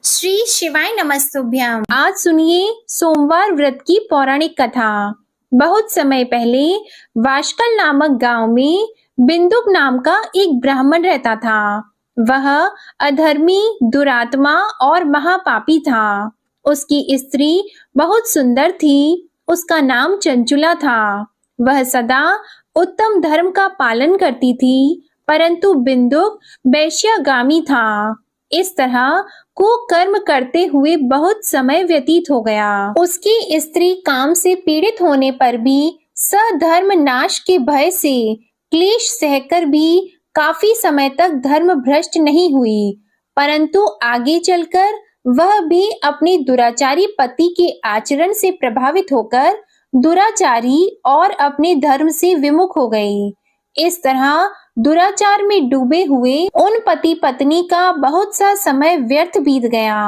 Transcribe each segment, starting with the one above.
श्री शिवाय नमस्तुभ्यम। आज सुनिए सोमवार व्रत की पौराणिक कथा। बहुत समय पहले वाशकल नामक गांव में बिंदुक नाम का एक ब्राह्मण रहता था। वह अधर्मी, दुरात्मा और महापापी था। उसकी स्त्री बहुत सुंदर थी। उसका नाम चंचुला था। वह सदा उत्तम धर्म का पालन करती थी, परंतु बिंदुक वैश्यागामी था। इस तरह कुकर्म करते हुए बहुत समय व्यतीत हो गया। उसकी स्त्री काम से पीड़ित होने पर भी सधर्म नाश के भय से क्लेश सहकर भी काफी समय तक धर्म भ्रष्ट नहीं हुई, परंतु आगे चलकर वह भी अपने दुराचारी पति के आचरण से प्रभावित होकर दुराचारी और अपने धर्म से विमुख हो गई। इस तरह दुराचार में डूबे हुए उन पति पत्नी का बहुत सा समय व्यर्थ बीत गया।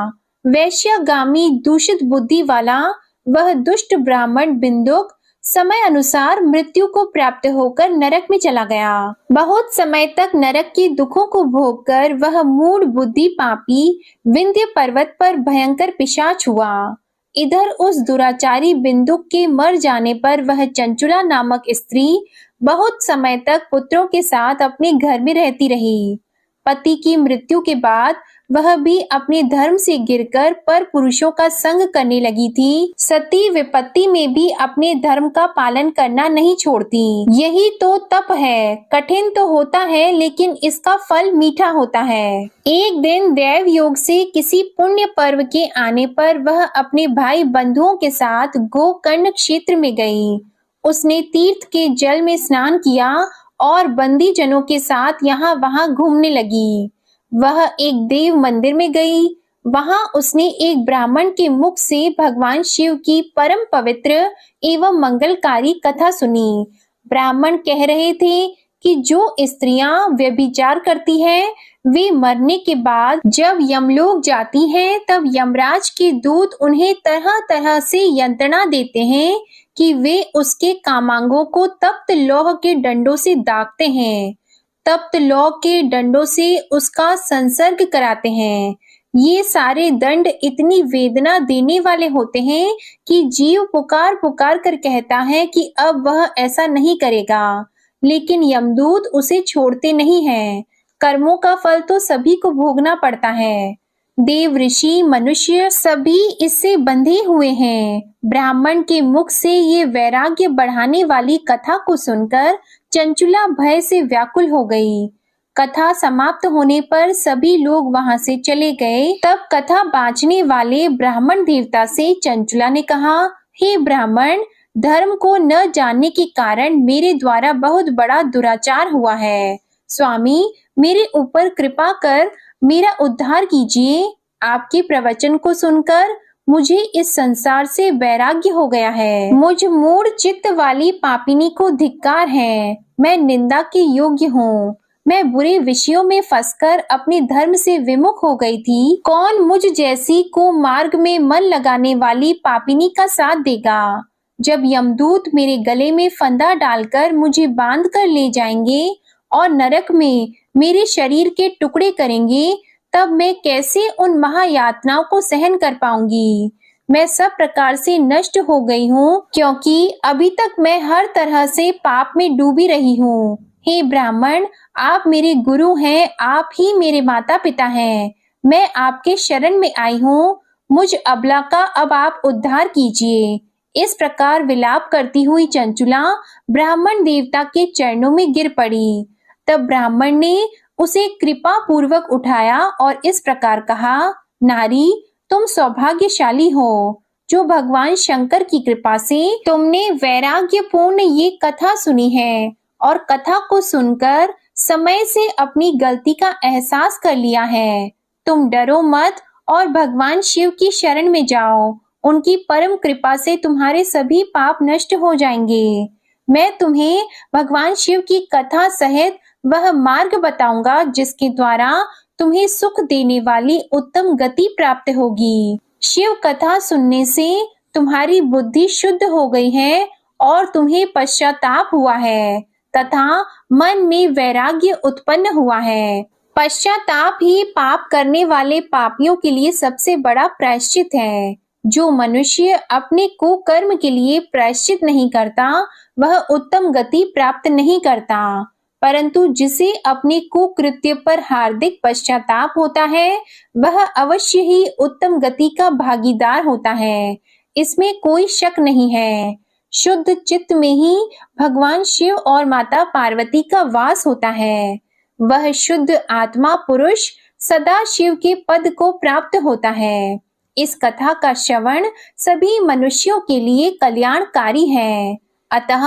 वैश्यागामी दूषित बुद्धि वाला वह दुष्ट ब्राह्मण बिंदुक समय अनुसार मृत्यु को प्राप्त होकर नरक में चला गया। बहुत समय तक नरक के दुखों को भोगकर वह मूढ़ बुद्धि पापी विंध्य पर्वत पर भयंकर पिशाच हुआ। इधर उस दुराचारी बिंदुक के मर जाने पर वह चंचुला नामक स्त्री बहुत समय तक पुत्रों के साथ अपने घर में रहती रही। पति की मृत्यु के बाद वह भी अपने धर्म से गिरकर पर पुरुषों का संग करने लगी थी। सती विपत्ति में भी अपने धर्म का पालन करना नहीं छोड़ती। यही तो तप है। कठिन तो होता है, लेकिन इसका फल मीठा होता है। एक दिन दैव योग से किसी पुण्य पर्व के आने पर वह अपने भाई बंधुओं के साथ गोकर्ण क्षेत्र में गई। उसने तीर्थ के जल में स्नान किया और बंदी जनों के साथ यहाँ वहां घूमने लगी। वह एक देव मंदिर में गई। वहां उसने एक ब्राह्मण के मुख से भगवान शिव की परम पवित्र एवं मंगलकारी कथा सुनी। ब्राह्मण कह रहे थे कि जो स्त्रियां व्यभिचार करती हैं, वे मरने के बाद जब यमलोक जाती हैं, तब यमराज के दूत उन्हें तरह तरह से यंत्रणा देते हैं कि वे उसके कामांगों को तप्त लौह के डंडों से दागते हैं। तप्त लौह के डंडों से उसका संसर्ग कराते हैं। ये सारे दंड इतनी वेदना देने वाले होते हैं कि जीव पुकार पुकार कर कहता है कि अब वह ऐसा नहीं करेगा, लेकिन यमदूत उसे छोड़ते नहीं हैं। कर्मों का फल तो सभी को भोगना पड़ता है। देव, ऋषि, मनुष्य सभी इससे बंधे हुए हैं। ब्राह्मण के मुख से ये वैराग्य बढ़ाने वाली कथा को सुनकर चंचुला भय से व्याकुल हो गई। कथा समाप्त होने पर सभी लोग वहां से चले गए। तब कथा बांचने वाले ब्राह्मण देवता से चंचुला ने कहा, हे ब्राह्मण, धर्म को न जानने के कारण मेरे द्वारा बहुत बड़ा दुराचार हुआ है। स्वामी, मेरे ऊपर कृपा कर मेरा उद्धार कीजिए। आपके प्रवचन को सुनकर मुझे इस संसार से वैराग्य हो गया है। मुझ मूढ़ चित्त वाली पापिनी को धिक्कार है। मैं निंदा के योग्य हूँ। मैं बुरे विषयों में फंसकर अपने धर्म से विमुख हो गई थी। कौन मुझ जैसी को मार्ग में मन लगाने वाली पापिनी का साथ देगा? जब यमदूत मेरे गले में फंदा डालकर मुझे बांध कर ले जाएंगे और नरक में मेरे शरीर के टुकड़े करेंगे, तब मैं कैसे उन महायातनाओं को सहन कर पाऊंगी? मैं सब प्रकार से नष्ट हो गई हूँ, क्योंकि अभी तक मैं हर तरह से पाप में डूबी रही हूँ। हे ब्राह्मण, आप मेरे गुरु हैं, आप ही मेरे माता पिता हैं। मैं आपके शरण में आई हूँ। मुझ अबला का अब आप उद्धार कीजिए। इस प्रकार विलाप करती हुई चंचुला ब्राह्मण देवता के चरणों में गिर पड़ी। तब ब्राह्मण ने उसे कृपा पूर्वक उठाया और इस प्रकार कहा, नारी, तुम सौभाग्यशाली हो, जो भगवान शंकर की कृपा से तुमने वैराग्यपूर्ण ये कथा सुनी है और कथा को सुनकर समय से अपनी गलती का एहसास कर लिया है। तुम डरो मत और भगवान शिव की शरण में जाओ। उनकी परम कृपा से तुम्हारे सभी पाप नष्ट हो जाएंगे। मैं तुम्हें भगवान शिव की कथा सहित वह मार्ग बताऊंगा जिसके द्वारा तुम्हें सुख देने वाली उत्तम गति प्राप्त होगी। शिव कथा सुनने से तुम्हारी बुद्धि शुद्ध हो गई है और तुम्हें पश्चाताप हुआ है तथा मन में वैराग्य उत्पन्न हुआ है। पश्चाताप ही पाप करने वाले पापियों के लिए सबसे बड़ा प्रायश्चित है। जो मनुष्य अपने कुकर्म के लिए प्रायश्चित नहीं करता, वह उत्तम गति प्राप्त नहीं करता, परंतु जिसे अपने कुकृत्य पर हार्दिक पश्चाताप होता है, वह अवश्य ही उत्तम गति का भागीदार होता है। इसमें कोई शक नहीं है। शुद्ध चित्त में ही भगवान शिव और माता पार्वती का वास होता है। वह शुद्ध आत्मा पुरुष सदा शिव के पद को प्राप्त होता है। इस कथा का श्रवण सभी मनुष्यों के लिए कल्याणकारी है, अतः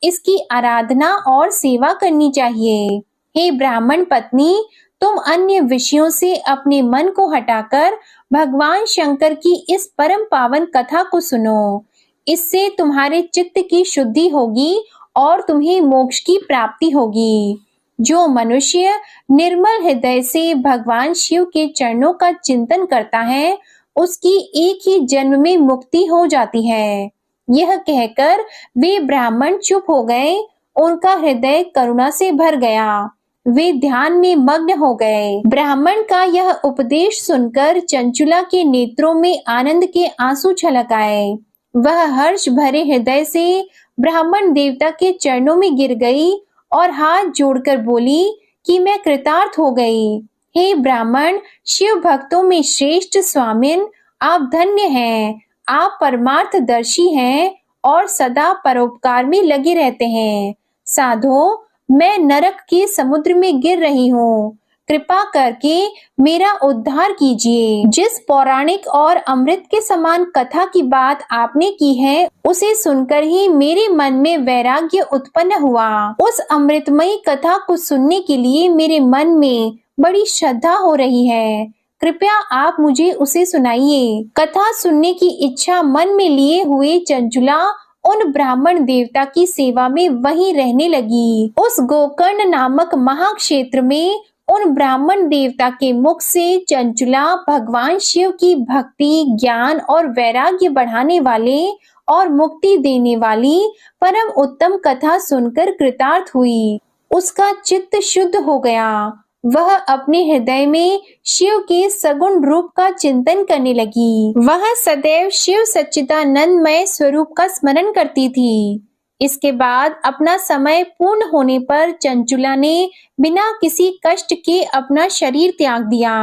इसकी आराधना और सेवा करनी चाहिए। हे ब्राह्मण पत्नी, तुम अन्य विषयों से अपने मन को हटाकर भगवान शंकर की इस परम पावन कथा को सुनो। इससे तुम्हारे चित्त की शुद्धि होगी और तुम्हें मोक्ष की प्राप्ति होगी। जो मनुष्य निर्मल हृदय से भगवान शिव के चरणों का चिंतन करता है, उसकी एक ही जन्म में मुक्ति हो जाती है। यह कहकर वे ब्राह्मण चुप हो गए। उनका हृदय करुणा से भर गया। वे ध्यान में मग्न हो गए। ब्राह्मण का यह उपदेश सुनकर चंचुला के नेत्रों में आनंद के आंसू छलक आए। वह हर्ष भरे हृदय से ब्राह्मण देवता के चरणों में गिर गई और हाथ जोड़कर बोली कि मैं कृतार्थ हो गई। हे ब्राह्मण, शिव भक्तों में श्रेष्ठ स्वामिन, आप धन्य हैं। आप परमार्थदर्शी हैं और सदा परोपकार में लगे रहते हैं। साधो, मैं नरक के समुद्र में गिर रही हूँ। कृपा करके मेरा उद्धार कीजिए। जिस पौराणिक और अमृत के समान कथा की बात आपने की है, उसे सुनकर ही मेरे मन में वैराग्य उत्पन्न हुआ। उस अमृतमयी कथा को सुनने के लिए मेरे मन में बड़ी श्रद्धा हो रही है। कृपया आप मुझे उसे सुनाइए। कथा सुनने की इच्छा मन में लिए हुए चंचुला उन ब्राह्मण देवता की सेवा में वहीं रहने लगी। उस गोकर्ण नामक महाक्षेत्र में उन ब्राह्मण देवता के मुख से चंचुला भगवान शिव की भक्ति, ज्ञान और वैराग्य बढ़ाने वाले और मुक्ति देने वाली परम उत्तम कथा सुनकर कृतार्थ हुई। उसका चित्त शुद्ध हो गया। वह अपने हृदय में शिव के सगुण रूप का चिंतन करने लगी। वह सदैव शिव सच्चिदानंदमय स्वरूप का स्मरण करती थी। इसके बाद अपना समय पूर्ण होने पर चंचुला ने बिना किसी कष्ट के अपना शरीर त्याग दिया।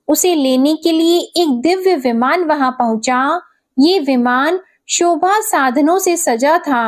उसे लेने के लिए एक दिव्य विमान वहां पहुंचा। ये विमान शोभा साधनों से सजा था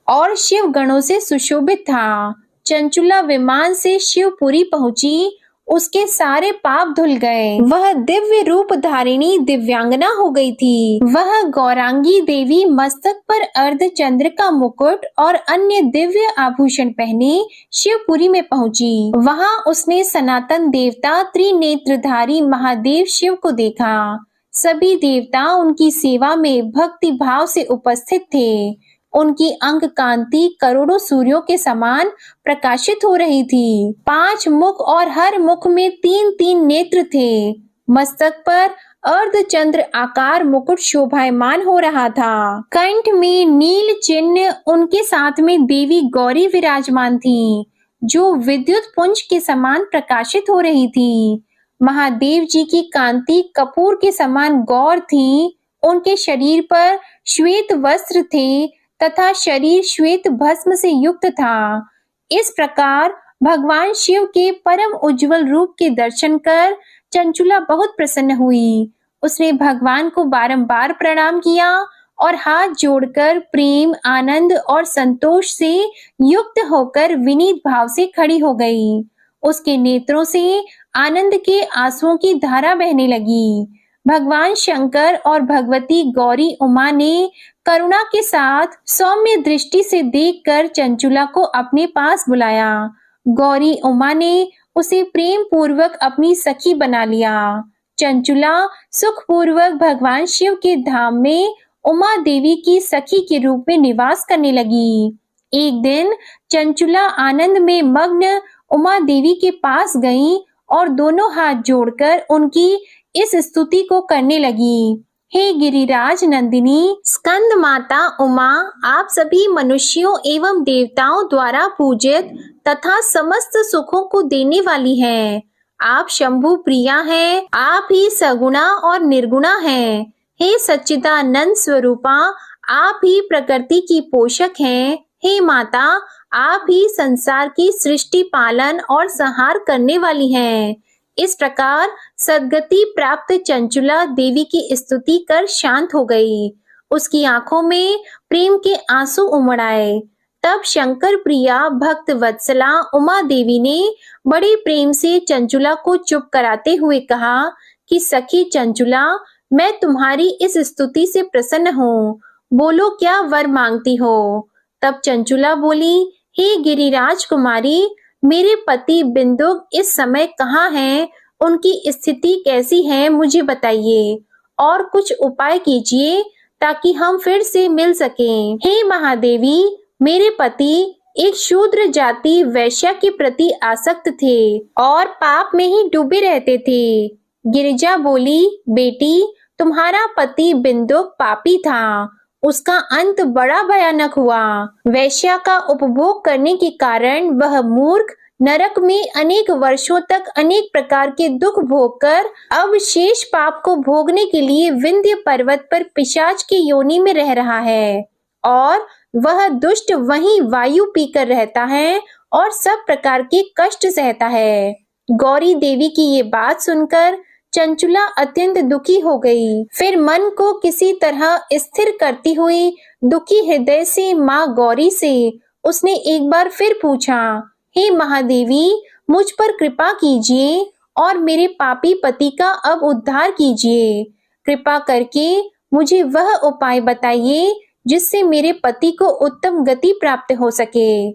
और शिव गणों से सुशोभित था। चंचुला विमान से शिवपुरी पहुंची। उसके सारे पाप धुल गए। वह दिव्य रूप धारिणी दिव्यांगना हो गई थी। वह गौरांगी देवी मस्तक पर अर्धचंद्र का मुकुट और अन्य दिव्य आभूषण पहने शिवपुरी में पहुंची। वहां उसने सनातन देवता त्रिनेत्रधारी महादेव शिव को देखा। सभी देवता उनकी सेवा में भक्ति भाव से उपस्थित थे। उनकी अंग कांति करोड़ों सूर्यों के समान प्रकाशित हो रही थी। 5 मुख और हर मुख में 3-3 नेत्र थे। मस्तक पर अर्धचंद्र आकार मुकुट शोभायमान हो रहा था। कंठ में नील चिन्ह, उनके साथ में देवी गौरी विराजमान थी, जो विद्युत पुंज के समान प्रकाशित हो रही थी। महादेव जी की कांति कपूर के समान गौर थी। उनके शरीर पर श्वेत वस्त्र थे तथा शरीर श्वेत भस्म से युक्त था। इस प्रकार भगवान शिव के परम उज्जवल रूप के दर्शन कर चंचुला बहुत प्रसन्न हुई। उसने भगवान को बारंबार प्रणाम किया और हाथ जोड़कर प्रेम, आनंद और संतोष से युक्त होकर विनीत भाव से खड़ी हो गई। उसके नेत्रों से आनंद के आंसुओं की धारा बहने लगी। भगवान शंकर और भगवती गौरी उमा ने करुणा के साथ सौम्य दृष्टि से देखकर चंचुला को अपने पास बुलाया। गौरी उमा ने उसे प्रेम पूर्वक अपनी सखी बना लिया। चंचुला सुख पूर्वक भगवान शिव के धाम में उमा देवी की सखी के रूप में निवास करने लगी। एक दिन चंचुला आनंद में मग्न उमा देवी के पास गई और दोनों हाथ जोड़कर उनकी इस स्तुति को करने लगी। हे गिरिराज नंदिनी, स्कंद माता उमा, आप सभी मनुष्यों एवं देवताओं द्वारा पूजित तथा समस्त सुखों को देने वाली हैं। आप शंभु प्रिया हैं, आप ही सगुणा और निर्गुणा हैं। हे सच्चिदानंद स्वरूपा, आप ही प्रकृति की पोषक हैं। हे माता, आप ही संसार की सृष्टि पालन और संहार करने वाली हैं। इस प्रकार सद्गति प्राप्त चंचुला देवी की स्तुति कर शांत हो गई। उसकी आंखों में प्रेम के आंसू उमड़ आए। तब शंकर प्रिया भक्त वत्सला उमा देवी ने बड़े प्रेम से चंचुला को चुप कराते हुए कहा कि सखी चंचुला, मैं तुम्हारी इस स्तुति से प्रसन्न हूँ। बोलो, क्या वर मांगती हो? तब चंचुला बोली, हे गिरिराज कुमारी, मेरे पति बिंदुक इस समय कहाँ हैं? उनकी स्थिति कैसी है, मुझे बताइए और कुछ उपाय कीजिए ताकि हम फिर से मिल सकें। हे महादेवी, मेरे पति एक शूद्र जाति वैश्या के प्रति आसक्त थे और पाप में ही डूबे रहते थे। गिरिजा बोली, बेटी, तुम्हारा पति बिंदुक पापी था। उसका अंत बड़ा भयानक हुआ। वैश्या का उपभोग करने के कारण वह मूर्ख नरक में अनेक वर्षों तक अनेक प्रकार के दुख भोगकर अब शेष पाप को भोगने के लिए विंध्य पर्वत पर पिशाच की योनि में रह रहा है और वह दुष्ट वहीं वायु पीकर रहता है और सब प्रकार के कष्ट सहता है। गौरी देवी की ये बात सुनकर चंचुला अत्यंत दुखी हो गई। फिर मन को किसी तरह स्थिर करती हुई दुखी हृदय से माँ गौरी से उसने एक बार फिर पूछा, हे महादेवी, मुझ पर कृपा कीजिए और मेरे पापी पति का अब उद्धार कीजिए। कृपा करके मुझे वह उपाय बताइए जिससे मेरे पति को उत्तम गति प्राप्त हो सके।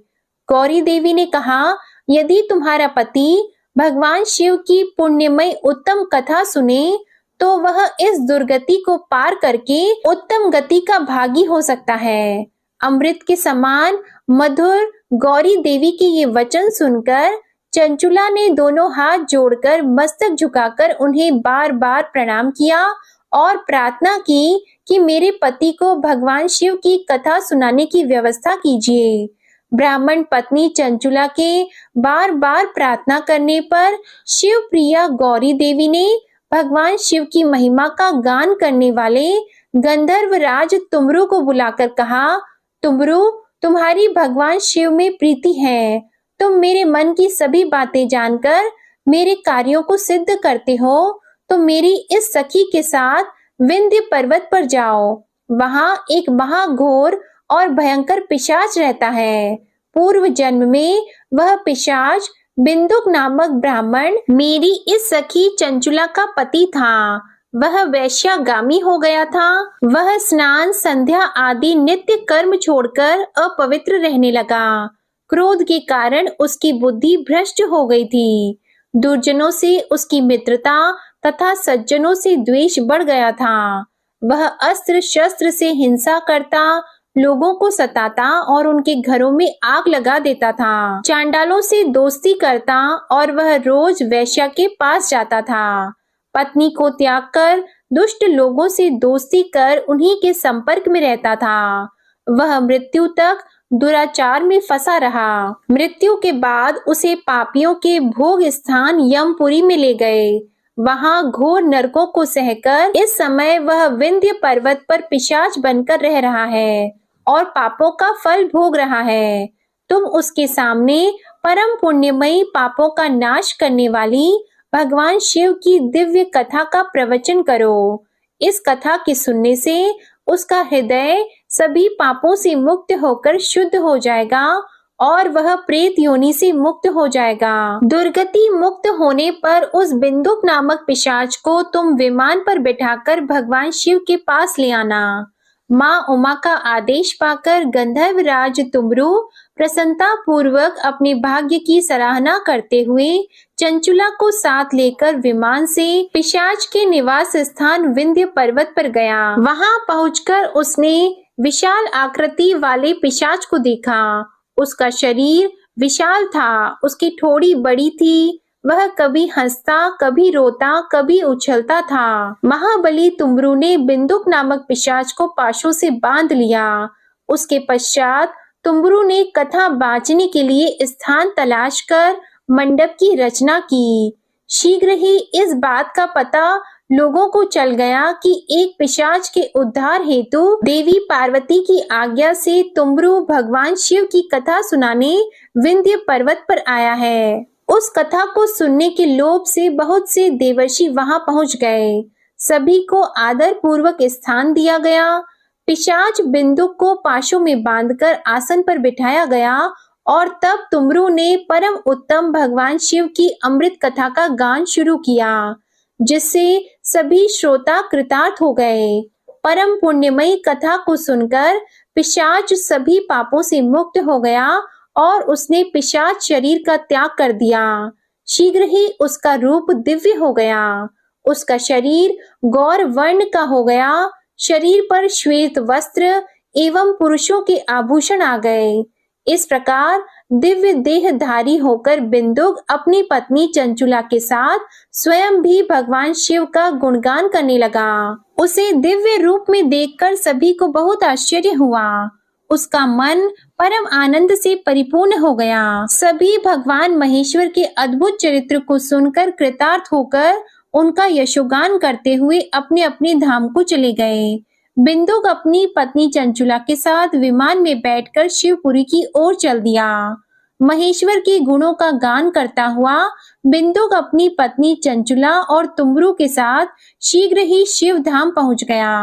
गौरी देवी ने कहा, यदि तुम्हारा पति भगवान शिव की पुण्यमय उत्तम कथा सुने तो वह इस दुर्गति को पार करके उत्तम गति का भागी हो सकता है। अमृत के समान मधुर गौरी देवी के ये वचन सुनकर चंचुला ने दोनों हाथ जोड़कर मस्तक झुकाकर उन्हें बार बार प्रणाम किया और प्रार्थना की कि मेरे पति को भगवान शिव की कथा सुनाने की व्यवस्था कीजिए। ब्राह्मण पत्नी चंचुला के बार बार प्रार्थना करने पर शिव प्रिया गौरी देवी ने भगवान शिव की महिमा का गान करने वाले गंधर्व राज तुमरु को बुलाकर कहा, तुमरु, तुम्हारी भगवान शिव में प्रीति है। तुम मेरे मन की सभी बातें जानकर मेरे कार्यों को सिद्ध करते हो, तो मेरी इस सखी के साथ विंध्य पर्वत पर जाओ। वहां एक महाघोर और भयंकर पिशाच रहता है। पूर्व जन्म में वह पिशाच बिंदुक नामक ब्राह्मण मेरी इस सखी चंचुला का पति था। वह वैश्यागामी हो गया था। वह स्नान, संध्या आदि नित्य कर्म छोड़कर अपवित्र रहने लगा। क्रोध के कारण उसकी बुद्धि भ्रष्ट हो गई थी। दुर्जनों से उसकी मित्रता तथा सज्जनों से द्वेष बढ़ गया था। वह अस्त्र शस्त्र से हिंसा करता, लोगों को सताता और उनके घरों में आग लगा देता था। चांडालों से दोस्ती करता और वह रोज वैश्या के पास जाता था। पत्नी को त्याग कर दुष्ट लोगों से दोस्ती कर उन्हीं के संपर्क में रहता था। वह मृत्यु तक दुराचार में फंसा रहा। मृत्यु के बाद उसे पापियों के भोग स्थान यमपुरी में ले गए। वहां घोर नरकों को सहकर इस समय वह विंध्य पर्वत पर पिशाच बनकर रह रहा है और पापों का फल भोग रहा है। तुम उसके सामने परम पुण्यमयी पापों का नाश करने वाली भगवान शिव की दिव्य कथा का प्रवचन करो। इस कथा के सुनने से उसका हृदय सभी पापों से मुक्त होकर शुद्ध हो जाएगा और वह प्रेत योनि से मुक्त हो जाएगा। दुर्गति मुक्त होने पर उस बिंदुक नामक पिशाच को तुम विमान पर बिठाकर भगवान शिव के पास ले आना। माँ उमा का आदेश पाकर गंधर्व राज तुमरु प्रसन्नता पूर्वक अपने भाग्य की सराहना करते हुए चंचुला को साथ लेकर विमान से पिशाच के निवास स्थान विंध्य पर्वत पर गया। वहां पहुंचकर उसने विशाल आकृति वाले पिशाच को देखा। उसका शरीर विशाल था, उसकी ठोड़ी बड़ी थी। वह कभी हंसता, कभी रोता, कभी उछलता था। महाबली तुमरु ने बिंदुक नामक पिशाच को पाशों से बांध लिया। उसके पश्चात तुमरु ने कथा बांचने के लिए स्थान तलाश कर मंडप की रचना की। शीघ्र ही इस बात का पता लोगों को चल गया कि एक पिशाच के उद्धार हेतु देवी पार्वती की आज्ञा से तुमरू भगवान शिव की कथा सुनाने विंध्य पर्वत पर आया है। उस कथा को सुनने के लोभ से बहुत से देवर्षि वहां पहुंच गए। सभी को आदर पूर्वक स्थान दिया गया। पिशाच बिंदुक को पाशों में बांधकर आसन पर बिठाया गया और तब तुमरू ने परम उत्तम भगवान शिव की अमृत कथा का गान शुरू किया, जिससे सभी श्रोता कृतार्थ हो गए। परम पुण्यमयी कथा को सुनकर पिशाच सभी पापों से मुक्त हो गया और उसने पिशाच शरीर का त्याग कर दिया। शीघ्र ही उसका रूप दिव्य हो गया। उसका शरीर गौर वर्ण का हो गया। शरीर पर श्वेत वस्त्र एवं पुरुषों के आभूषण आ गए। इस प्रकार दिव्य देहधारी होकर बिंदुक अपनी पत्नी चंचुला के साथ स्वयं भी भगवान शिव का गुणगान करने लगा। उसे दिव्य रूप में देखकर सभी को बहुत आश्चर्य हुआ। उसका मन परम आनंद से परिपूर्ण हो गया। सभी भगवान महेश्वर के अद्भुत चरित्र को सुनकर कृतार्थ होकर उनका यशोगान करते हुए अपने अपने धाम को चले गए। बिंदुक अपनी पत्नी चंचुला के साथ विमान में बैठकर शिवपुरी की ओर चल दिया। महेश्वर के गुणों का गान करता हुआ बिंदुक अपनी पत्नी चंचुला और तुमरू के साथ शीघ्र ही शिव धाम पहुंच गया।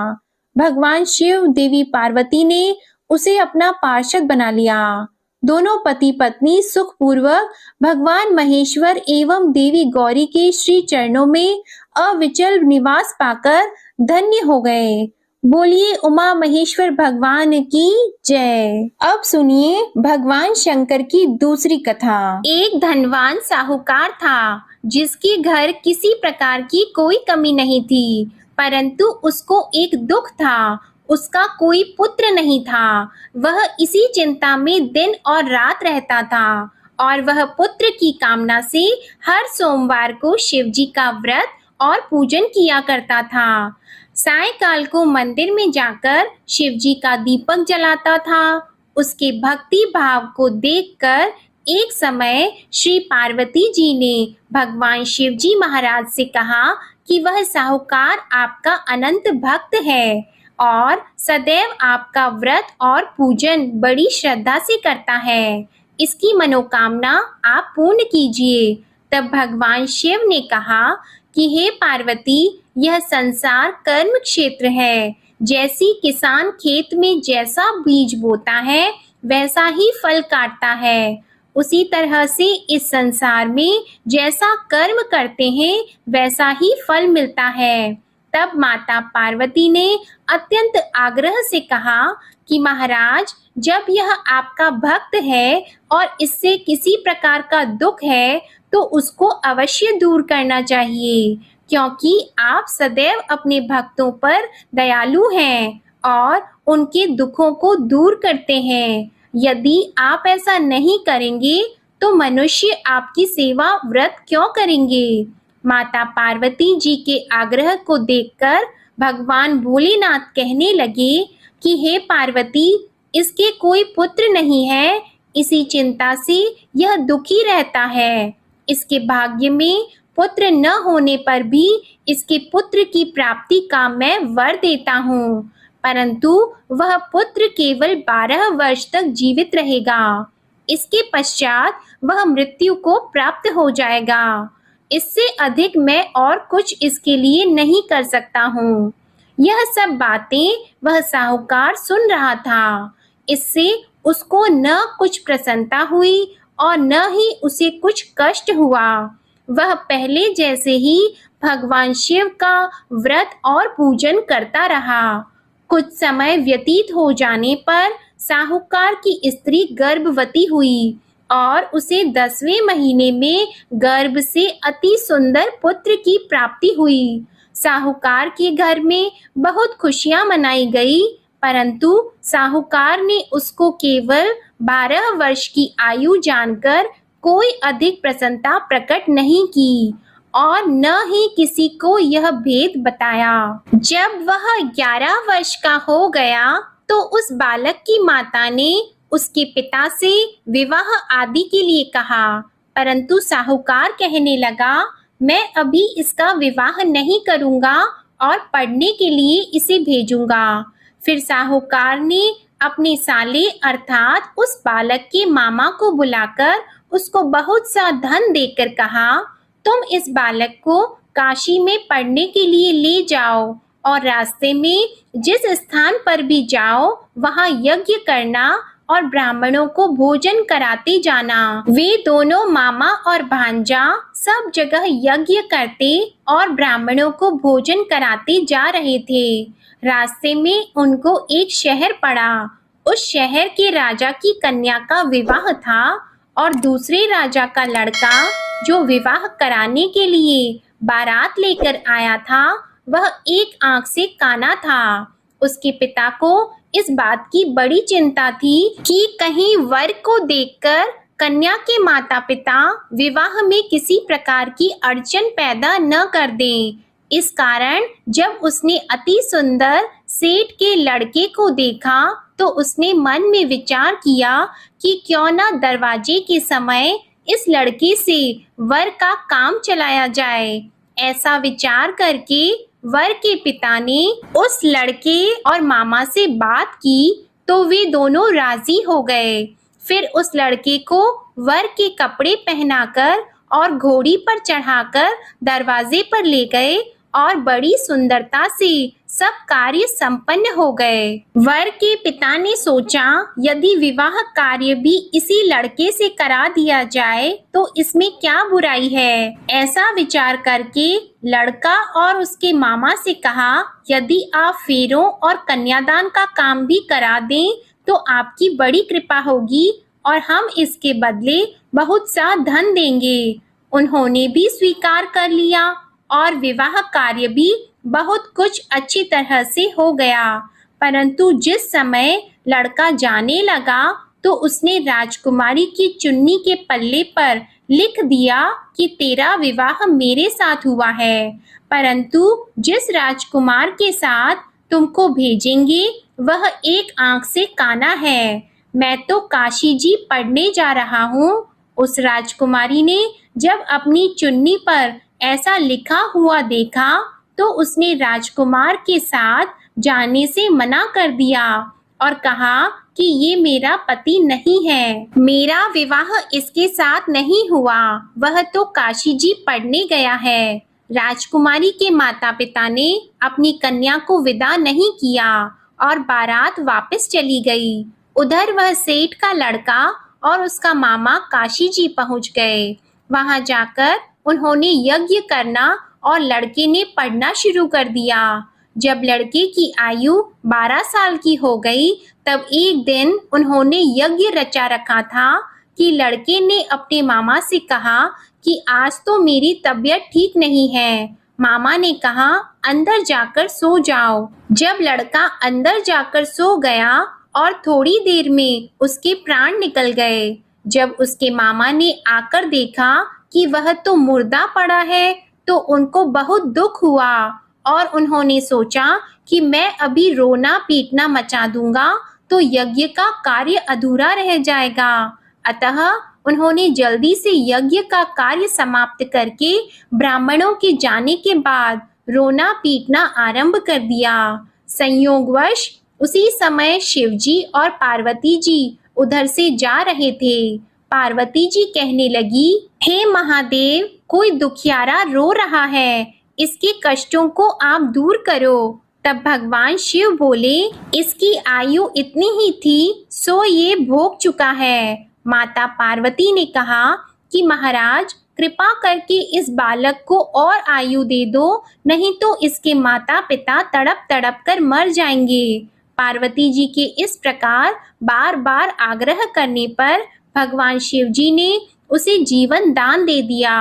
भगवान शिव देवी पार्वती ने उसे अपना पार्षद बना लिया। दोनों पति पत्नी सुखपूर्वक भगवान महेश्वर एवं देवी गौरी के श्री चरणों में अविचल निवास पाकर धन्य हो गए। बोलिए उमा महेश्वर भगवान की जय। अब सुनिए भगवान शंकर की दूसरी कथा। एक धनवान साहूकार था, जिसके घर किसी प्रकार की कोई कमी नहीं थी, परंतु उसको एक दुख था। उसका कोई पुत्र नहीं था। वह इसी चिंता में दिन और रात रहता था और वह पुत्र की कामना से हर सोमवार को शिवजी का व्रत और पूजन किया करता था। सायंकाल को मंदिर में जाकर शिवजी का दीपक जलाता था। उसके भक्ति भाव को देखकर एक समय श्री पार्वती जी ने भगवान शिवजी महाराज से कहा कि वह साहूकार आपका अनंत भक्त है और सदैव आपका व्रत और पूजन बड़ी श्रद्धा से करता है। इसकी मनोकामना आप पूर्ण कीजिए। तब भगवान शिव ने कहा कि हे पार्वती, यह संसार कर्म क्षेत्र है। जैसी किसान खेत में जैसा बीज बोता है वैसा ही फल काटता है, उसी तरह से इस संसार में जैसा कर्म करते हैं वैसा ही फल मिलता है। तब माता पार्वती ने अत्यंत आग्रह से कहा कि महाराज, जब यह आपका भक्त है और इससे किसी प्रकार का दुख है तो उसको अवश्य दूर करना चाहिए, क्योंकि आप सदैव अपने भक्तों पर दयालु हैं और उनके दुखों को दूर करते हैं। यदि आप ऐसा नहीं करेंगे तो मनुष्य आपकी सेवा व्रत क्यों करेंगे? माता पार्वती जी के आग्रह को देखकर भगवान भोलेनाथ कहने लगे कि हे पार्वती, इसके कोई पुत्र नहीं है, इसी चिंता से यह दुखी रहता है। इसके भाग्य में पुत्र न होने पर भी इसके पुत्र की प्राप्ति का मैं वर देता हूँ, परंतु वह पुत्र केवल 12 वर्ष तक जीवित रहेगा। इसके पश्चात वह मृत्यु को प्राप्त हो जाएगा। इससे अधिक मैं और कुछ इसके लिए नहीं कर सकता हूँ। यह सब बातें वह साहूकार सुन रहा था। इससे उसको न कुछ प्रसन्नता हुई और न ही उसे कुछ कष्ट हुआ। वह पहले जैसे ही भगवान शिव का व्रत और पूजन करता रहा। कुछ समय व्यतीत हो जाने पर साहूकार की स्त्री गर्भवती हुई और उसे 10वें महीने में गर्भ से अति सुंदर पुत्र की प्राप्ति हुई। साहूकार के घर में बहुत खुशियां मनाई गई, परंतु साहूकार ने उसको केवल 12 वर्ष की आयु जानकर कोई अधिक प्रसन्नता प्रकट नहीं की और न ही किसी को यह भेद बताया। जब वह 11 वर्ष का हो गया तो उस बालक की माता ने उसके पिता से विवाह आदि के लिए कहा, परंतु साहूकार कहने लगा, मैं अभी इसका विवाह नहीं करूंगा और पढ़ने के लिए इसे भेजूंगा। फिर साहूकार ने अपने साले अर्थात उस बालक के मामा को बुलाकर उसको बहुत सा धन देकर कहा, तुम इस बालक को काशी में पढ़ने के लिए ले जाओ और रास्ते में जिस स्थान पर भी जाओ वहां यज्ञ करना और ब्राह्मणों को भोजन कराते जाना। वे दोनों मामा और भांजा सब जगह यज्ञ करते और ब्राह्मणों को भोजन कराते जा रहे थे। रास्ते में उनको एक शहर पड़ा। उस शहर के राजा की कन्या का विवाह था और दूसरे राजा का लड़का जो विवाह कराने के लिए बारात लेकर आया था वह एक आंख से काना था। उसके पिता को इस बात की बड़ी चिंता थी कि कहीं वर को देखकर कन्या के माता पिता विवाह में किसी प्रकार की अड़चन पैदा न कर दें। इस कारण जब उसने अति सुंदर सेठ के लड़के को देखा तो उसने मन में विचार किया कि क्यों न दरवाजे के समय इस लड़के से वर का काम चलाया जाए। ऐसा विचार करके वर के पिता ने उस लड़के और मामा से बात की तो वे दोनों राजी हो गए। फिर उस लड़के को वर के कपड़े पहनाकर और घोड़ी पर चढ़ाकर दरवाजे पर ले गए और बड़ी सुंदरता से सब कार्य संपन्न हो गए। वर के पिता ने सोचा यदि विवाह कार्य भी इसी लड़के से करा दिया जाए तो इसमें क्या बुराई है। ऐसा विचार करके लड़का और उसके मामा से कहा, यदि आप फेरों और कन्यादान का काम भी करा दें तो आपकी बड़ी कृपा होगी और हम इसके बदले बहुत सा धन देंगे। उन्होंने भी स्वीकार कर लिया और विवाह कार्य भी बहुत कुछ अच्छी तरह से हो गया। परंतु जिस समय लड़का जाने लगा तो उसने राजकुमारी की चुन्नी के पल्ले पर लिख दिया कि तेरा विवाह मेरे साथ हुआ है, परंतु जिस राजकुमार के साथ तुमको भेजेंगे वह एक आंख से काना है। मैं तो काशी जी पढ़ने जा रहा हूँ। उस राजकुमारी ने जब अपनी चुन्नी पर ऐसा लिखा हुआ देखा तो उसने राजकुमार के साथ जाने से मना कर दिया और कहा कि ये मेरा पति नहीं है, मेरा विवाह इसके साथ नहीं हुआ, वह तो काशी जी पढ़ने गया है। राजकुमारी के माता पिता ने अपनी कन्या को विदा नहीं किया और बारात वापस चली गई। उधर वह सेठ का लड़का और उसका मामा काशी जी पहुंच गए। वहां जाकर उन्होंने यज्ञ करना और लड़के ने पढ़ना शुरू कर दिया। जब लड़के की आयु 12 साल की हो गई तब एक दिन उन्होंने यज्ञ रचा रखा था कि लड़के ने अपने मामा से कहा कि आज तो मेरी तबीयत ठीक नहीं है। मामा ने कहा अंदर जाकर सो जाओ। जब लड़का अंदर जाकर सो गया और थोड़ी देर में उसके प्राण निकल गए। जब उसके मामा ने आकर देखा कि वह तो मुर्दा पड़ा है तो उनको बहुत दुख हुआ और उन्होंने सोचा कि मैं अभी रोना पीटना मचा दूंगा तो यज्ञ का कार्य अधूरा रह जाएगा। अतः उन्होंने जल्दी से यज्ञ का कार्य समाप्त करके ब्राह्मणों के जाने के बाद रोना पीटना आरंभ कर दिया। संयोगवश उसी समय शिवजी और पार्वती जी उधर से जा रहे थे। पार्वती जी कहने लगी, हे महादेव, कोई दुखियारा रो रहा है, इसके कष्टों को आप दूर करो। तब भगवान शिव बोले, इसकी आयु इतनी ही थी सो ये भोग चुका है। माता पार्वती ने कहा कि महाराज कृपा करके इस बालक को और आयु दे दो, नहीं तो इसके माता पिता तड़प तड़प कर मर जाएंगे। पार्वती जी के इस प्रकार बार बार आग्रह करने पर भगवान शिव जी ने उसे जीवन दान दे दिया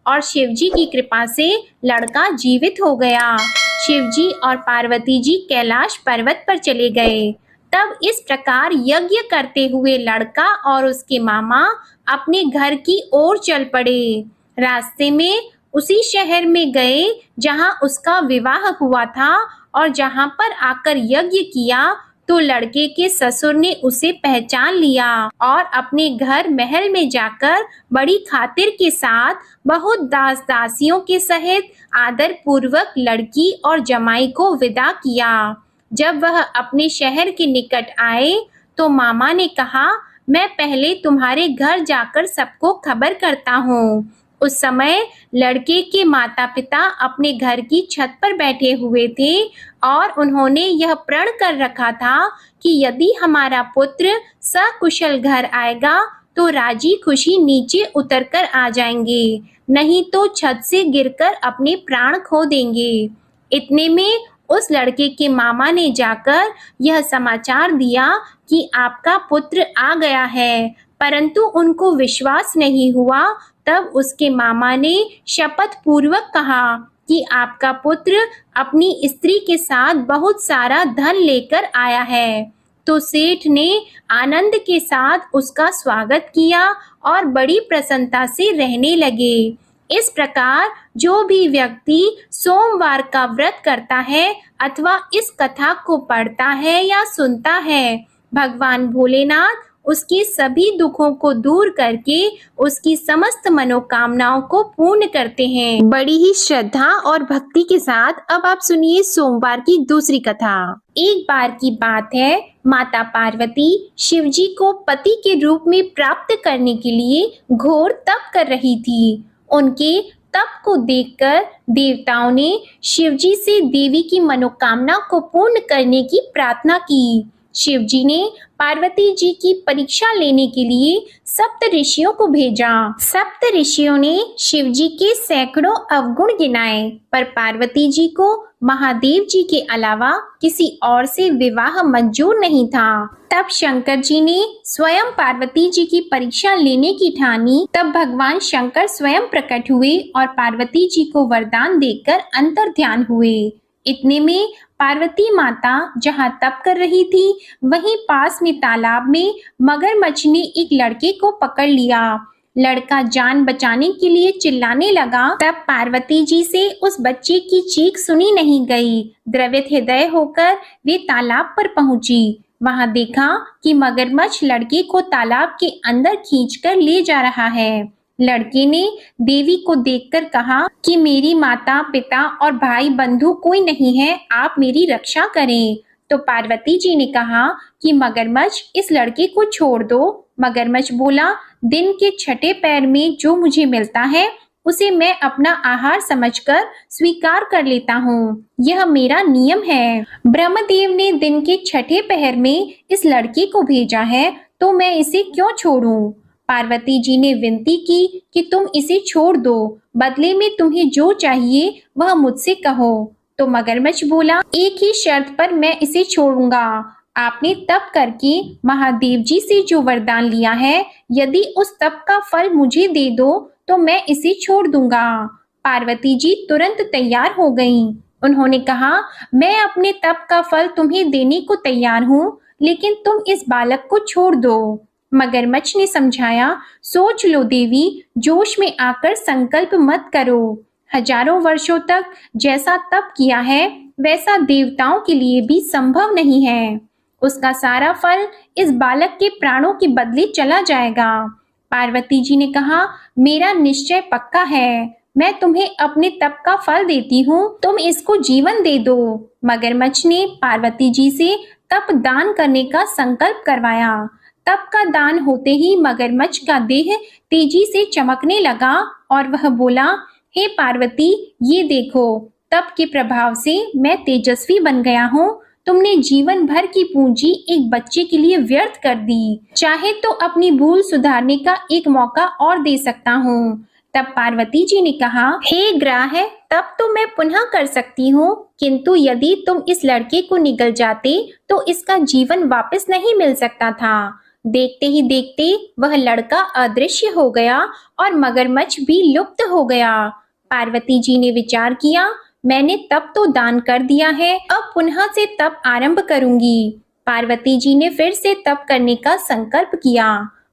और शिव जी की कृपा से लड़का जीवित हो गया। शिव जी और पार्वती जी कैलाश पर्वत पर चले गए। तब इस प्रकार यज्ञ करते हुए लड़का और उसके मामा अपने घर की ओर चल पड़े। रास्ते में उसी शहर में गए जहां उसका विवाह हुआ था और जहां पर आकर यज्ञ किया तो लड़के के ससुर ने उसे पहचान लिया और अपने घर महल में जाकर बड़ी खातिर के साथ बहुत दास दासियों के सहित आदर पूर्वक लड़की और जमाई को विदा किया। जब वह अपने शहर के निकट आए तो मामा ने कहा, मैं पहले तुम्हारे घर जाकर सबको खबर करता हूँ। उस समय लड़के के माता पिता अपने घर की छत पर बैठे हुए थे और उन्होंने यह प्रण कर रखा था कि यदि हमारा पुत्र सकुशल घर आएगा तो राजी खुशी नीचे उतरकर आ जाएंगे, नहीं तो छत से गिरकर अपने प्राण खो देंगे। इतने में उस लड़के के मामा ने जाकर यह समाचार दिया कि आपका पुत्र आ गया है, परंतु उनको विश्वास नहीं हुआ। तब उसके मामा ने शपथ पूर्वक कहा कि आपका पुत्र अपनी स्त्री के साथ बहुत सारा धन लेकर आया है। तो सेठ ने आनंद के साथ उसका स्वागत किया और बड़ी प्रसन्नता से रहने लगे। इस प्रकार जो भी व्यक्ति सोमवार का व्रत करता है अथवा इस कथा को पढ़ता है या सुनता है, भगवान भोलेनाथ उसके सभी दुखों को दूर करके उसकी समस्त मनोकामनाओं को पूर्ण करते हैं। बड़ी ही श्रद्धा और भक्ति के साथ अब आप सुनिए सोमवार की दूसरी कथा। एक बार की बात है, माता पार्वती शिवजी को पति के रूप में प्राप्त करने के लिए घोर तप कर रही थी। उनके तप को देखकर देवताओं ने शिवजी से देवी की मनोकामना को पूर्ण करने की प्रार्थना की। शिवजी ने पार्वती जी की परीक्षा लेने के लिए सप्त ऋषियों को भेजा। सप्त ऋषियों ने शिवजी के सैकड़ों अवगुण गिनाए, पर पार्वती जी को महादेव जी के अलावा किसी और से विवाह मंजूर नहीं था। तब शंकर जी ने स्वयं पार्वती जी की परीक्षा लेने की ठानी। तब भगवान शंकर स्वयं प्रकट हुए और पार्वती जी को वरदान देकर अंतर्ध्यान हुए। इतने में पार्वती माता जहाँ तप कर रही थी, वहीं पास में तालाब में मगरमच्छ ने एक लड़के को पकड़ लिया। लड़का जान बचाने के लिए चिल्लाने लगा। तब पार्वती जी से उस बच्चे की चीख सुनी नहीं गई। द्रवित हृदय होकर वे तालाब पर पहुंची। वहां देखा कि मगरमच्छ लड़के को तालाब के अंदर खींचकर ले जा रहा है। लड़के ने देवी को देखकर कहा कि मेरी माता पिता और भाई बंधु कोई नहीं है, आप मेरी रक्षा करें। तो पार्वती जी ने कहा कि मगरमच्छ इस लड़के को छोड़ दो। मगरमच्छ बोला, दिन के छठे पैर में जो मुझे मिलता है उसे मैं अपना आहार समझकर स्वीकार कर लेता हूँ, यह मेरा नियम है। ब्रह्मदेव ने दिन के छठे पहर में इस लड़के को भेजा है, तो मैं इसे क्यों छोड़ूं? पार्वती जी ने विनती की कि तुम इसे छोड़ दो, बदले में तुम्हें जो चाहिए वह मुझसे कहो। तो मगरमच्छ बोला, एक ही शर्त पर मैं इसे छोड़ूंगा। आपने तप करके महादेव जी से जो वरदान लिया है, यदि उस तप का फल मुझे दे दो तो मैं इसे छोड़ दूंगा। पार्वती जी तुरंत तैयार हो गईं। उन्होंने कहा, मैं अपने तप का फल तुम्हें देने को तैयार हूँ, लेकिन तुम इस बालक को छोड़ दो। मगरमच्छ ने समझाया, सोच लो देवी, जोश में आकर संकल्प मत करो। हजारों वर्षों तक जैसा तप किया है वैसा देवताओं के लिए भी संभव नहीं है। उसका सारा फल इस बालक के प्राणों के बदले चला जाएगा। पार्वती जी ने कहा, मेरा निश्चय पक्का है, मैं तुम्हें अपने तप का फल देती हूँ, तुम इसको जीवन दे दो। मगरमच्छ ने पार्वती जी से तप दान करने का संकल्प करवाया। तप का दान होते ही मगरमच्छ का देह तेजी से चमकने लगा और वह बोला, हे पार्वती, ये देखो, तप के प्रभाव से मैं तेजस्वी बन गया हूँ। तुमने जीवन भर की पूंजी एक बच्चे के लिए व्यर्थ कर दी, चाहे तो अपनी भूल सुधारने का एक मौका और दे सकता हूँ। तब पार्वती जी ने कहा, हे ग्राह, तब तो मैं पुनः कर सकती हूँ, किंतु यदि तुम इस लड़के को निगल जाते तो इसका जीवन वापस नहीं मिल सकता था। देखते ही देखते वह लड़का अदृश्य हो गया और मगरमच्छ भी लुप्त हो गया। पार्वती जी ने विचार किया, मैंने तप तो दान कर दिया है, अब पुनः से तप आरंभ करूंगी। पार्वती जी ने फिर से तप करने का संकल्प किया।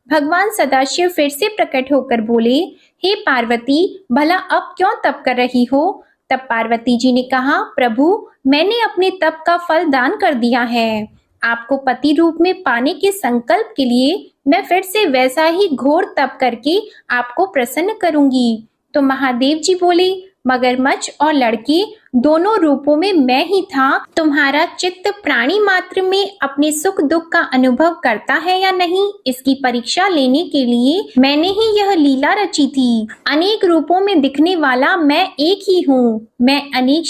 भगवान सदाशिव फिर से प्रकट होकर बोले, हे पार्वती, भला अब क्यों तप कर रही हो? तब पार्वती जी ने कहा, प्रभु, मैंने अपने तप का फल दान कर दिया है। आपको पति रूप में पाने के संकल्प के लिए मैं फिर से वैसा ही घोर तप करके आपको प्रसन्न करूंगी। तो महादेव जी बोले, मगरमच्छ और लड़के दोनों रूपों में मैं ही था। तुम्हारा चित्त प्राणी मात्र में अपने सुख दुख का अनुभव करता है या नहीं, इसकी परीक्षा लेने के लिए मैंने ही यह लीला रची थी। अनेक रूपों में दिखने वाला मैं एक ही हूँ। मैं अनेक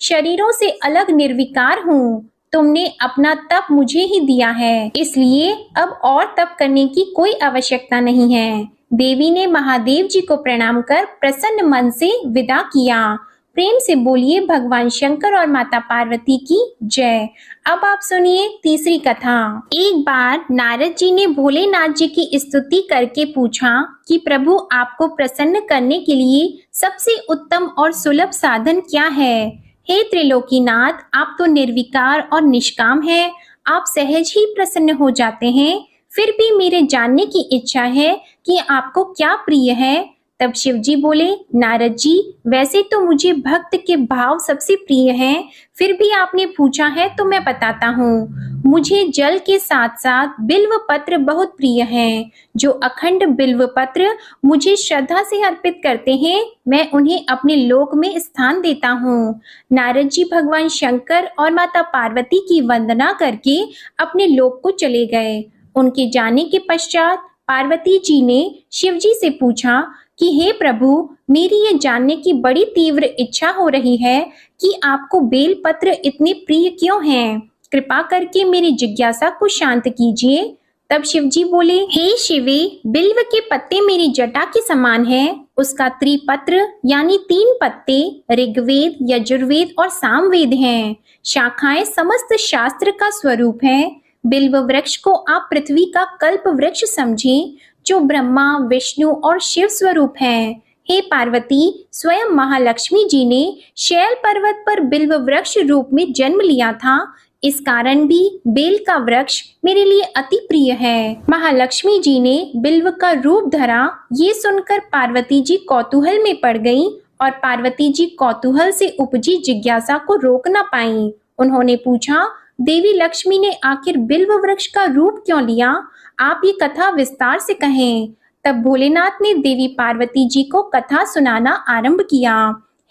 शरीरों से अलग निर्विकार हूँ। तुमने अपना तप मुझे ही दिया है, इसलिए अब और तप करने की कोई आवश्यकता नहीं है। देवी ने महादेव जी को प्रणाम कर प्रसन्न मन से विदा किया। प्रेम से बोलिए भगवान शंकर और माता पार्वती की जय। अब आप सुनिए तीसरी कथा। एक बार नारद जी ने भोलेनाथ जी की स्तुति करके पूछा कि प्रभु, आपको प्रसन्न करने के लिए सबसे उत्तम और सुलभ साधन क्या है? हे त्रिलोकीनाथ, आप तो निर्विकार और निष्काम हैं। आप सहज ही प्रसन्न हो जाते हैं। फिर भी मेरे जानने की इच्छा है कि आपको क्या प्रिय है। तब शिव जी बोले, नारद जी, वैसे तो मुझे भक्त के भाव सबसे प्रिय हैं, फिर भी आपने पूछा है तो मैं बताता हूँ। मुझे जल के साथ साथ बिल्व पत्र बहुत प्रिय हैं। जो अखंड बिल्व पत्र मुझे श्रद्धा से अर्पित करते हैं, मैं उन्हें अपने लोक में स्थान देता हूँ। नारद जी भगवान शंकर और माता पार्वती की वंदना करके अपने लोक को चले गए। उनके जाने के पश्चात पार्वती जी ने शिव जी से पूछा कि हे प्रभु, मेरी ये जानने की बड़ी तीव्र इच्छा हो रही है कि आपको बेलपत्र इतने प्रिय क्यों हैं? कृपा करके मेरी जिज्ञासा को शांत कीजिए। तब शिव जी बोले, हे शिवे, बिल्व के पत्ते मेरी जटा के समान हैं। उसका त्रिपत्र यानी 3 पत्ते ऋग्वेद, यजुर्वेद और सामवेद हैं। शाखाएं समस्त शास्त्र का स्वरूप है। बिल्व वृक्ष को आप पृथ्वी का कल्प वृक्ष समझें, जो ब्रह्मा, विष्णु और शिव स्वरूप है। हे पार्वती, स्वयं महालक्ष्मी जी ने शैल पर्वत पर बिल्व वृक्ष रूप में जन्म लिया था। इस कारण भी बेल का वृक्ष मेरे लिए अति प्रिय है। महालक्ष्मी जी ने बिल्व का रूप धरा। ये सुनकर पार्वती जी कौतूहल में पड़ गईं और पार्वती जी कौतूहल से उपजी जिज्ञासा को रोक न पाईं। उन्होंने पूछा, देवी लक्ष्मी ने आखिर बिल्व वृक्ष का रूप क्यों लिया? आप ये कथा विस्तार से कहें। तब भोलेनाथ ने देवी पार्वती जी को कथा सुनाना आरंभ किया।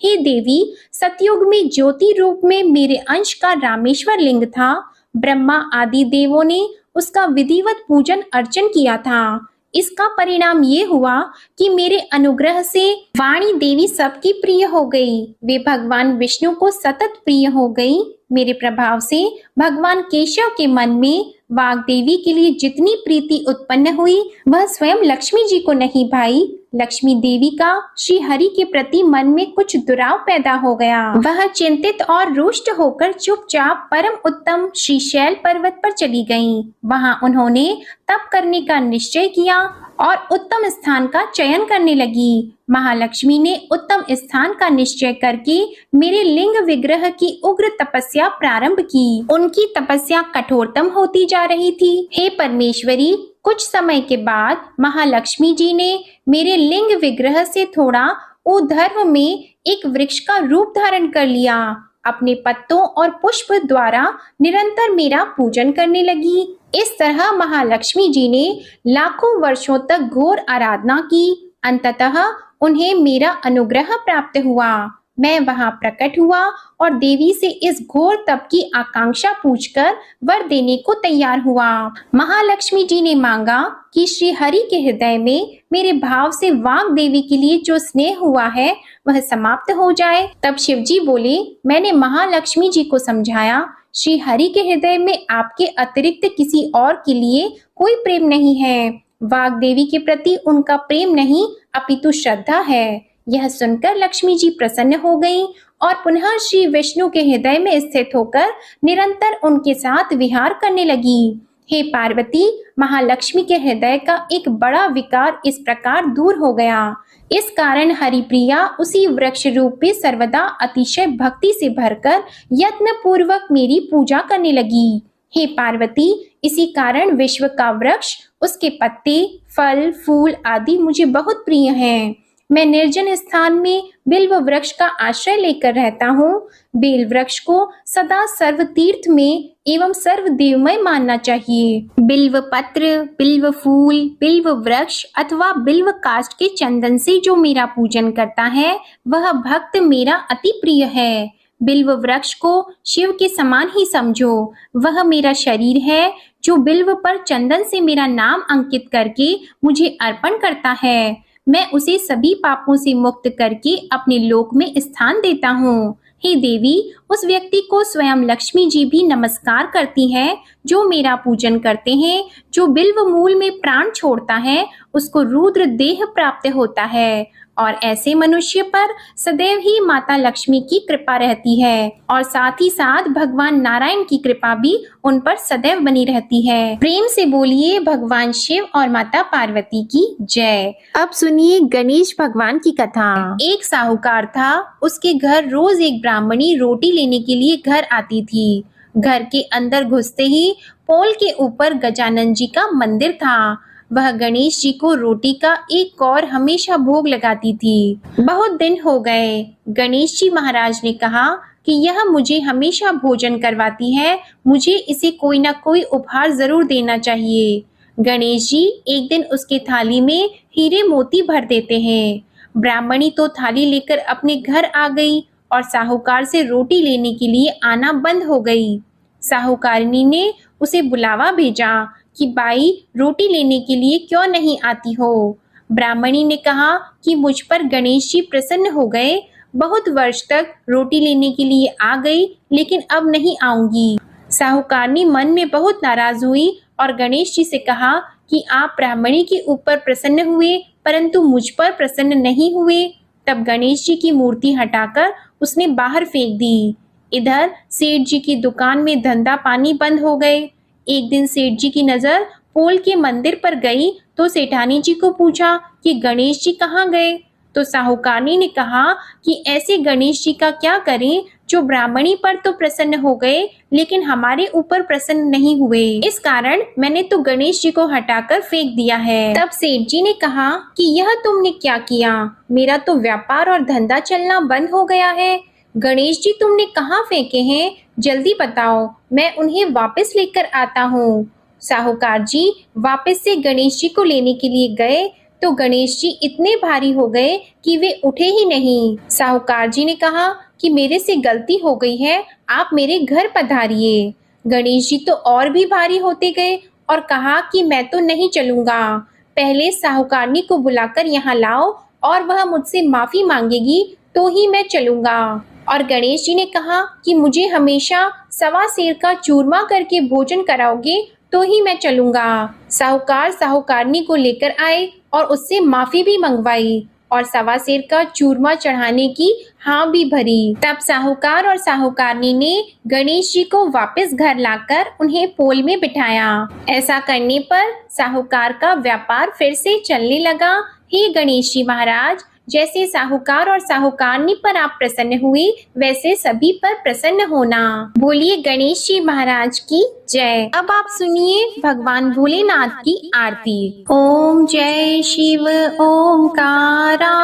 हे देवी, सतयुग में ज्योति रूप में मेरे अंश का रामेश्वर लिंग था। ब्रह्मा आदि देवों ने उसका विधिवत पूजन अर्चन किया था। इसका परिणाम ये हुआ कि मेरे अनुग्रह से वाणी देवी सबकी प्रिय हो गई। वे भगवान विष्णु को सतत प्रिय हो गई। मेरे प्रभाव से भगवान केशव के मन में वाग देवी के लिए जितनी प्रीति उत्पन्न हुई, वह स्वयं लक्ष्मी जी को नहीं भाई। लक्ष्मी देवी का श्री हरि के प्रति मन में कुछ दुराव पैदा हो गया। वह चिंतित और रुष्ट होकर चुपचाप परम उत्तम श्री शैल पर्वत पर चली गईं। वहां उन्होंने तप करने का निश्चय किया और उत्तम स्थान का चयन करने लगी। महालक्ष्मी ने उत्तम स्थान का निश्चय करके मेरे लिंग विग्रह की उग्र तपस्या प्रारंभ की। उनकी तपस्या कठोरतम होती जा रही थी। हे परमेश्वरी, कुछ समय के बाद महालक्ष्मी जी ने मेरे लिंग विग्रह से थोड़ा ऊर्ध्व में एक वृक्ष का रूप धारण कर लिया। अपने पत्तों और पुष्प द्वारा निरंतर मेरा पूजन करने लगी। इस तरह महालक्ष्मी जी ने लाखों वर्षों तक घोर आराधना की। अंततः उन्हें मेरा अनुग्रह प्राप्त हुआ। मैं वहां प्रकट हुआ और देवी से इस घोर तप की आकांक्षा पूछकर वर देने को तैयार हुआ। महालक्ष्मी जी ने मांगा कि श्री हरि के हृदय में मेरे भाव से वाग देवी के लिए जो स्नेह हुआ है वह समाप्त हो जाए। तब शिव जी बोले, मैंने महालक्ष्मी जी को समझाया, श्री हरि के हृदय में आपके अतिरिक्त किसी और के लिए कोई प्रेम नहीं है। वाग देवी के प्रति उनका प्रेम नहीं अपितु श्रद्धा है। यह सुनकर लक्ष्मी जी प्रसन्न हो गईं और पुनः श्री विष्णु के हृदय में स्थित होकर निरंतर उनके साथ विहार करने लगी। हे पार्वती, महालक्ष्मी के हृदय का एक बड़ा विकार इस प्रकार दूर हो गया। इस कारण हरिप्रिया उसी वृक्ष रूप में सर्वदा अतिशय भक्ति से भरकर यत्न पूर्वक मेरी पूजा करने लगी। हे पार्वती, इसी कारण विश्व का वृक्ष, उसके पत्ते, फल, फूल आदि मुझे बहुत प्रिय हैं। मैं निर्जन स्थान में बिल्व वृक्ष का आश्रय लेकर रहता हूँ। बेल वृक्ष को सदा सर्व तीर्थ में एवं सर्व देवमय मानना चाहिए। बिल्व पत्र, बिल्व फूल, बिल्व वृक्ष अथवा बिल्व काष्ठ के चंदन से जो मेरा पूजन करता है वह भक्त मेरा अति प्रिय है। बिल्व वृक्ष को शिव के समान ही समझो। वह मेरा शरीर है जो बिल्व पर चंदन से मेरा नाम अंकित करके मुझे अर्पण करता है। मैं उसे सभी पापों से मुक्त करके अपने लोक में स्थान देता हूँ। हे देवी, उस व्यक्ति को स्वयं लक्ष्मी जी भी नमस्कार करती है जो मेरा पूजन करते हैं। जो बिल्व मूल में प्राण छोड़ता है उसको रुद्र देह प्राप्त होता है और ऐसे मनुष्य पर सदैव ही माता लक्ष्मी की कृपा रहती है और साथ ही साथ भगवान नारायण की कृपा भी उन पर सदैव बनी रहती है। प्रेम से बोलिए भगवान शिव और माता पार्वती की जय। अब सुनिए गणेश भगवान की कथा। एक साहूकार था, उसके घर रोज एक ब्राह्मणी रोटी लेने के लिए घर आती थी। घर के अंदर घुसते ही पोल के ऊपर गजानन जी का मंदिर था। वह गणेश जी को रोटी का एक कौर हमेशा भोग लगाती थी। बहुत दिन हो गए। गणेश जी महाराज ने कहा कि यह मुझे हमेशा भोजन करवाती है, मुझे इसे कोई ना कोई उपहार जरूर देना चाहिए। गणेश जी एक दिन उसके थाली में हीरे मोती भर देते हैं। ब्राह्मणी तो थाली लेकर अपने घर आ गई और साहूकार से रोटी लेने के लिए आना बंद हो गई। साहूकारिनी ने उसे बुलावा भेजा कि बाई, रोटी लेने के लिए क्यों नहीं आती हो। ब्राह्मणी ने कहा कि मुझ पर गणेश जी प्रसन्न हो गए, बहुत वर्ष तक रोटी लेने के लिए आ गई लेकिन अब नहीं आऊंगी। साहूकारनी मन में बहुत नाराज हुई और गणेश जी से कहा कि आप ब्राह्मणी के ऊपर प्रसन्न हुए परंतु मुझ पर प्रसन्न नहीं हुए। तब गणेश जी की मूर्ति हटाकर उसने बाहर फेंक दी। इधर सेठ जी की दुकान में धंधा पानी बंद हो गए। एक दिन सेठ जी की नजर पोल के मंदिर पर गई तो सेठानी जी को पूछा कि गणेश जी कहाँ गए। तो साहूकारनी ने कहा कि ऐसे गणेश जी का क्या करें जो ब्राह्मणी पर तो प्रसन्न हो गए लेकिन हमारे ऊपर प्रसन्न नहीं हुए। इस कारण मैंने तो गणेश जी को हटाकर फेंक दिया है। तब सेठ जी ने कहा कि यह तुमने क्या किया, मेरा तो व्यापार और धंधा चलना बंद हो गया है। गणेश जी तुमने कहाँ फेंके हैं, जल्दी बताओ, मैं उन्हें वापस लेकर आता हूँ। साहूकार जी वापस से गणेश जी को लेने के लिए गए तो गणेश जी इतने भारी हो गए कि वे उठे ही नहीं। साहूकार जी ने कहा कि मेरे से गलती हो गई है, आप मेरे घर पधारिए। गणेश जी तो और भी भारी होते गए और कहा कि मैं तो नहीं चलूंगा, पहले साहूकारनी को बुलाकर यहाँ लाओ और वह मुझसे माफी मांगेगी तो ही मैं चलूंगा। और गणेश जी ने कहा कि मुझे हमेशा सवा सेर का चूरमा करके भोजन कराओगे तो ही मैं चलूंगा। साहूकार साहूकारनी को लेकर आए और उससे माफी भी मंगवाई और सवा सेर का चूरमा चढ़ाने की हाँ भी भरी। तब साहूकार और साहूकारनी ने गणेश जी को वापस घर लाकर उन्हें पोल में बिठाया। ऐसा करने पर साहूकार का व्यापार फिर से चलने लगा। हे गणेश जी महाराज, जैसे साहूकार और साहूकारनी पर आप प्रसन्न हुए वैसे सभी पर प्रसन्न होना। बोलिए गणेश जी महाराज की जय। अब आप सुनिए भगवान भोलेनाथ की आरती। ओम जय शिव ओमकारा,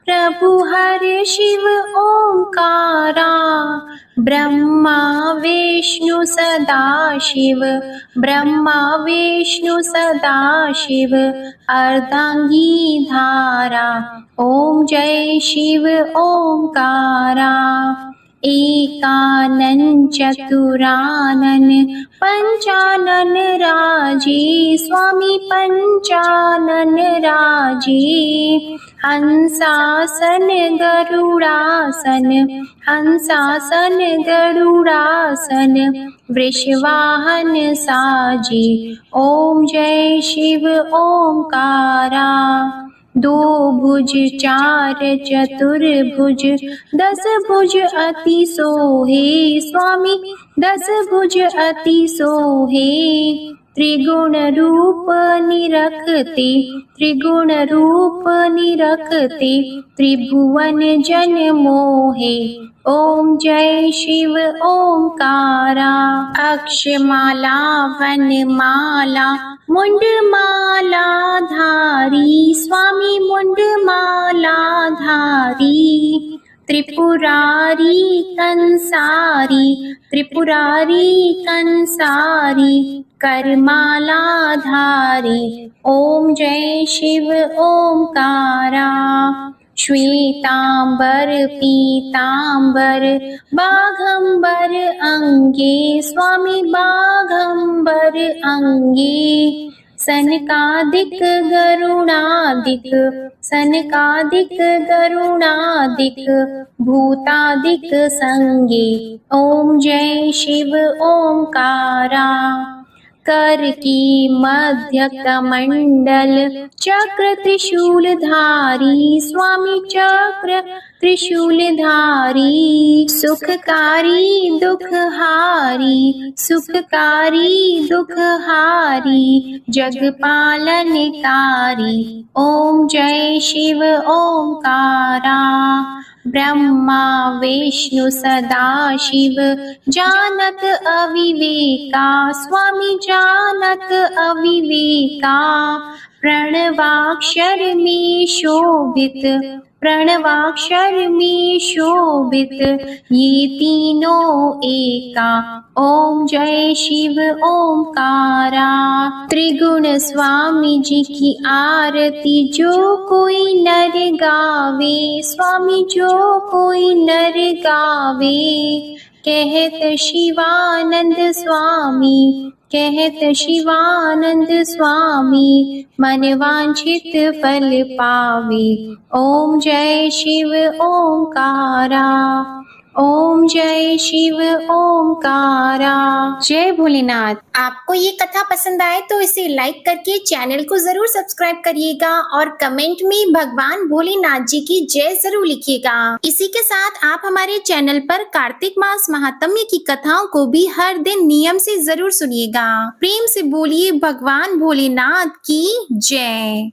प्रभु हर शिव ओमकारा, ब्रह्मा विष्णु सदा शिव, ब्रह्मा विष्णु सदा शिव, अर्धांगी धारा। ओम जय शिव ओमकारा, एकानन चतुरानन, पंचानन राजे, स्वामी पंचानन राजे, हंसासन गरुड़ासन, हंसासन गरुड़ासन, वृषवाहन साजे। ओम जय शिव ओमकारा, दो भुज चार चतुर्भुज, 10 भुज अति सोहे, स्वामी 10 भुज अति सोहे, त्रिगुण रूप निरखते, त्रिगुण रूप निरखते, त्रिभुवन जन मोहे। ओम जय शिव ओंकारा। अक्षमाला वनमाला मुंडमाला धारी, स्वामी मुंडमाला धारी। त्रिपुरारी कंसारी, त्रिपुरारी कंसारी, करमाला धारी। ओम जय शिव ओंकारा। श्वेतांबर पीतांबर बाघंबर अंगे, स्वामी बाघंबर अंगे। सनकादिक गरुणादिक, सनकादिक गरुणादिक, भूतादिक संगे। ओम जय शिव ओंकारा। कर की मध्य कमंडल चक्र त्रिशूलधारी, स्वामी चक्र त्रिशूलधारी। सुखकारी दुखहारी, सुखकारी दुखहारी, जग पालनकारी। ओम जय शिव ओंकारा। ब्रह्मा विष्णु सदाशिव जानत अविवेका, स्वामी जानत अविवेका। प्रणवाक्षर में शोभित, प्रणवाक्षर में शोभित, ये तीनों एका। ओम जय शिव ओंकारा। त्रिगुण स्वामी जी की आरती जो कोई नर गावे, स्वामी जो कोई नर गावे। कहत शिवानंद स्वामी, कहत शिवानंद स्वामी, मन वांछित फल पावे। ओम जय शिव ओंकारा। ओम जय शिव ओंकारा। जय भोलेनाथ। आपको ये कथा पसंद आए तो इसे लाइक करके चैनल को जरूर सब्सक्राइब करिएगा और कमेंट में भगवान भोलेनाथ जी की जय जरूर लिखिएगा। इसी के साथ आप हमारे चैनल पर कार्तिक मास महात्म्य की कथाओं को भी हर दिन नियम से जरूर सुनिएगा। प्रेम से बोलिए भगवान भोलेनाथ की जय।